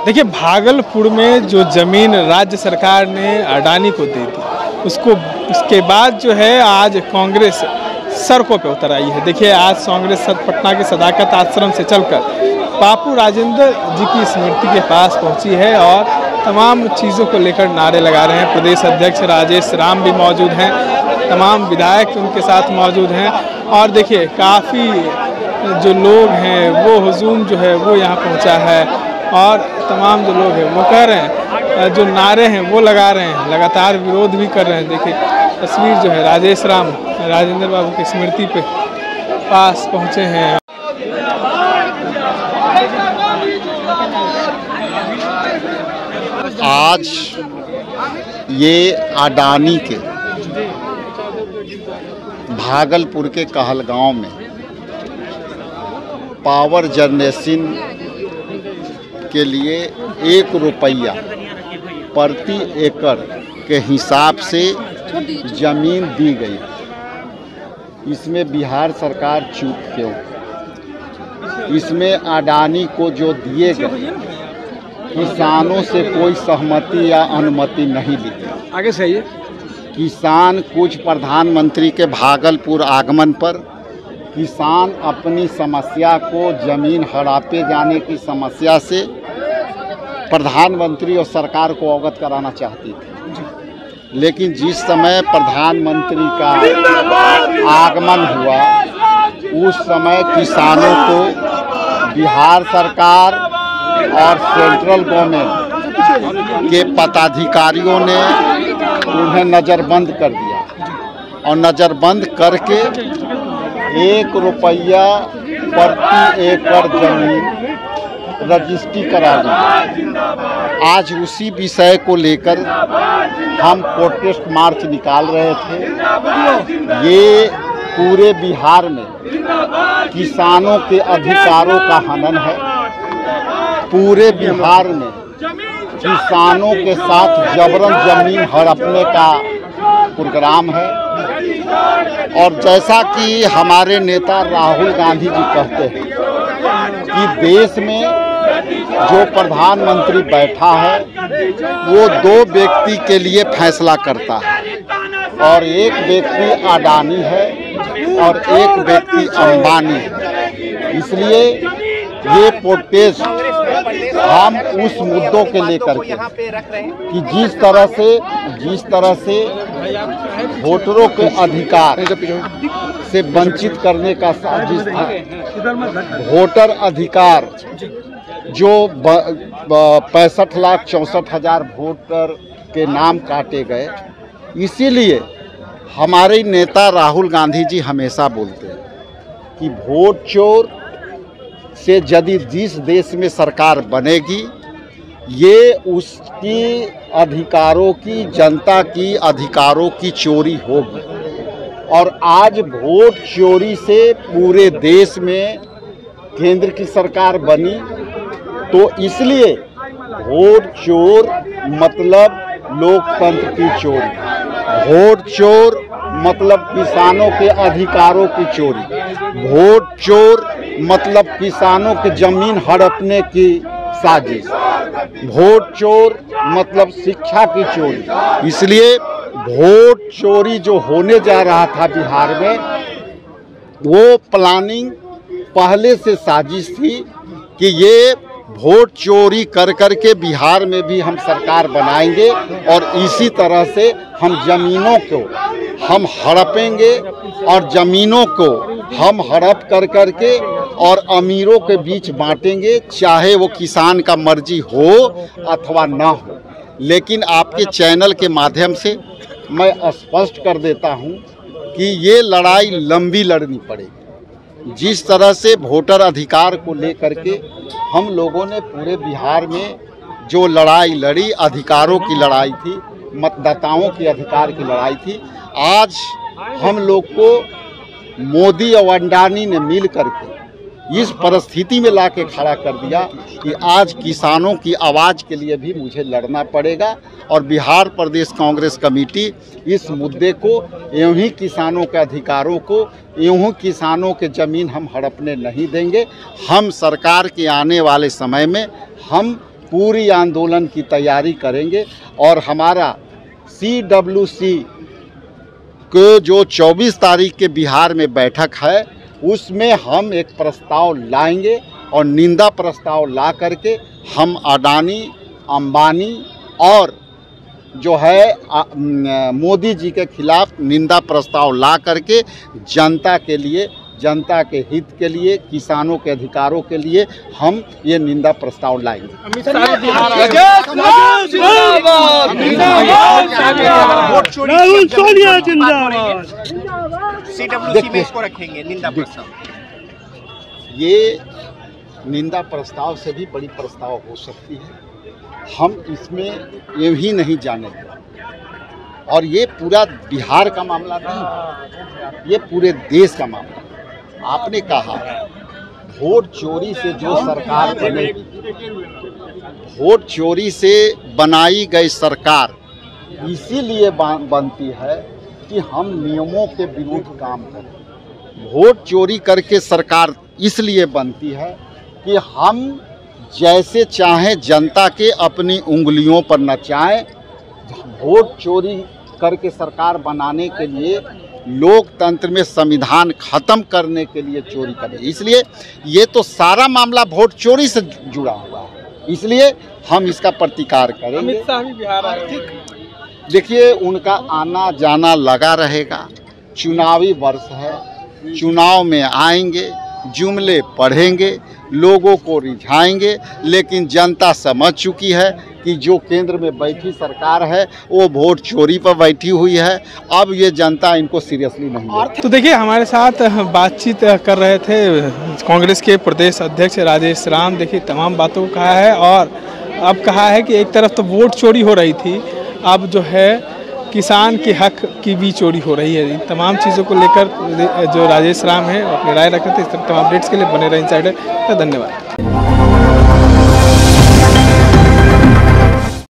देखिए, भागलपुर में जो ज़मीन राज्य सरकार ने अडानी को दे दी, उसके बाद जो है आज कांग्रेस सड़कों पे उतर आई है। देखिए, आज कांग्रेस पटना के सदाकत आश्रम से चलकर बापू राजेंद्र जी की स्मृति के पास पहुंची है और तमाम चीज़ों को लेकर नारे लगा रहे हैं। प्रदेश अध्यक्ष राजेश राम भी मौजूद हैं, तमाम विधायक उनके साथ मौजूद हैं और देखिए काफ़ी जो लोग हैं वो हुजूम जो है वो यहाँ पहुँचा है और तमाम जो लोग हैं वो कह रहे हैं, जो नारे हैं वो लगा रहे हैं, लगातार विरोध भी कर रहे हैं। देखिए तस्वीर जो है राजेश राम राजेंद्र बाबू की स्मृति पे पास पहुँचे हैं। आज ये अडानी के भागलपुर के कहलगांव में पावर जनरेशन के लिए 1 रुपया प्रति एकड़ के हिसाब से जमीन दी गई। इसमें बिहार सरकार चूक क्यों? इसमें अडानी को जो दिए गए किसानों से कोई सहमति या अनुमति नहीं ली गई। आगे से आइए। किसान कुछ प्रधानमंत्री के भागलपुर आगमन पर किसान अपनी समस्या को जमीन हड़पे जाने की समस्या से प्रधानमंत्री और सरकार को अवगत कराना चाहती थी, लेकिन जिस समय प्रधानमंत्री का आगमन हुआ उस समय किसानों को बिहार सरकार और सेंट्रल गवर्नमेंट के पदाधिकारियों ने उन्हें नज़रबंद कर दिया और नज़रबंद करके 1 रुपया प्रति एकड़ जमीन रजिस्ट्री करा दी। आज उसी विषय को लेकर हम प्रोटेस्ट मार्च निकाल रहे थे। ये पूरे बिहार में किसानों के अधिकारों का हनन है। पूरे बिहार में किसानों के साथ जबरन जमीन हड़पने का प्रोग्राम है और जैसा कि हमारे नेता राहुल गांधी जी कहते हैं कि देश में जो प्रधानमंत्री बैठा है वो 2 व्यक्ति के लिए फैसला करता है और एक व्यक्ति अडानी है और एक व्यक्ति अंबानी है। इसलिए ये प्रोटेस्ट हम उस मुद्दों के लेकर के कि जिस तरह से वोटरों के अधिकार से वंचित करने का साजिश था। वोटर अधिकार जो 65,64,000 वोटर के नाम काटे गए, इसीलिए हमारे नेता राहुल गांधी जी हमेशा बोलते हैं कि वोट चोर से यदि जिस देश में सरकार बनेगी ये उसकी अधिकारों की, जनता की अधिकारों की चोरी होगी। और आज वोट चोरी से पूरे देश में केंद्र की सरकार बनी, तो इसलिए वोट चोर मतलब लोकतंत्र की चोरी, वोट चोर मतलब किसानों के अधिकारों की चोरी, वोट चोर मतलब किसानों के जमीन हड़पने की साजिश, वोट चोर मतलब शिक्षा की चोरी। इसलिए वोट चोरी जो होने जा रहा था बिहार में, वो प्लानिंग पहले से साजिश थी कि ये वोट चोरी कर के बिहार में भी हम सरकार बनाएंगे और इसी तरह से हम जमीनों को हम हड़पेंगे और ज़मीनों को हम हड़प कर के और अमीरों के बीच बांटेंगे, चाहे वो किसान का मर्जी हो अथवा ना हो। लेकिन आपके चैनल के माध्यम से मैं स्पष्ट कर देता हूं कि ये लड़ाई लंबी लड़नी पड़ेगी। जिस तरह से वोटर अधिकार को लेकर के हम लोगों ने पूरे बिहार में जो लड़ाई लड़ी, अधिकारों की लड़ाई थी, मतदाताओं के अधिकार की लड़ाई थी, आज हम लोग को मोदी और अडानी ने मिल करके इस परिस्थिति में लाके खड़ा कर दिया कि आज किसानों की आवाज़ के लिए भी मुझे लड़ना पड़ेगा। और बिहार प्रदेश कांग्रेस कमेटी इस मुद्दे को, यूँ ही किसानों के अधिकारों को, यूँ ही किसानों के ज़मीन हम हड़पने नहीं देंगे। हम सरकार के आने वाले समय में हम पूरी आंदोलन की तैयारी करेंगे और हमारा CWC को जो 24 तारीख के बिहार में बैठक है उसमें हम एक प्रस्ताव लाएंगे और निंदा प्रस्ताव ला करके हम अडानी, अंबानी और जो है मोदी जी के खिलाफ निंदा प्रस्ताव ला करके जनता के लिए, जनता के हित के लिए, किसानों के अधिकारों के लिए हम ये निंदा प्रस्ताव लाएंगे। ये निंदा प्रस्ताव से भी बड़ी प्रस्ताव हो सकती है, हम इसमें ये भी नहीं जानेंगे। और ये पूरा बिहार का मामला नहीं, ये पूरे देश का मामला। आपने कहा वोट चोरी से जो सरकार बनेगी, वोट चोरी से बनाई गई सरकार इसीलिए बनती है कि हम नियमों के विरुद्ध काम करें। वोट चोरी करके सरकार इसलिए बनती है कि हम जैसे चाहें जनता के अपनी उंगलियों पर नचाएं। वोट चोरी करके सरकार बनाने के लिए, लोकतंत्र में संविधान खत्म करने के लिए चोरी करें। इसलिए ये तो सारा मामला वोट चोरी से जुड़ा हुआ है, इसलिए हम इसका प्रतिकार करेंगे। अमित शाह भी बिहार आए। देखिए, उनका आना जाना लगा रहेगा। चुनावी वर्ष है, चुनाव में आएंगे, जुमले पढ़ेंगे, लोगों को रिझाएंगे, लेकिन जनता समझ चुकी है कि जो केंद्र में बैठी सरकार है वो वोट चोरी पर बैठी हुई है। अब ये जनता इनको सीरियसली नहीं लेती। तो देखिए, हमारे साथ बातचीत कर रहे थे कांग्रेस के प्रदेश अध्यक्ष राजेश राम। देखिए, तमाम बातों को कहा है और अब कहा है कि एक तरफ तो वोट चोरी हो रही थी, अब जो है किसान के हक की भी चोरी हो रही है। इन तमाम चीज़ों को लेकर जो राजेश राम है अपनी राय रखे थे। इस तरह तमाम अपडेट्स के लिए बने रहे इनसाइडर। धन्यवाद।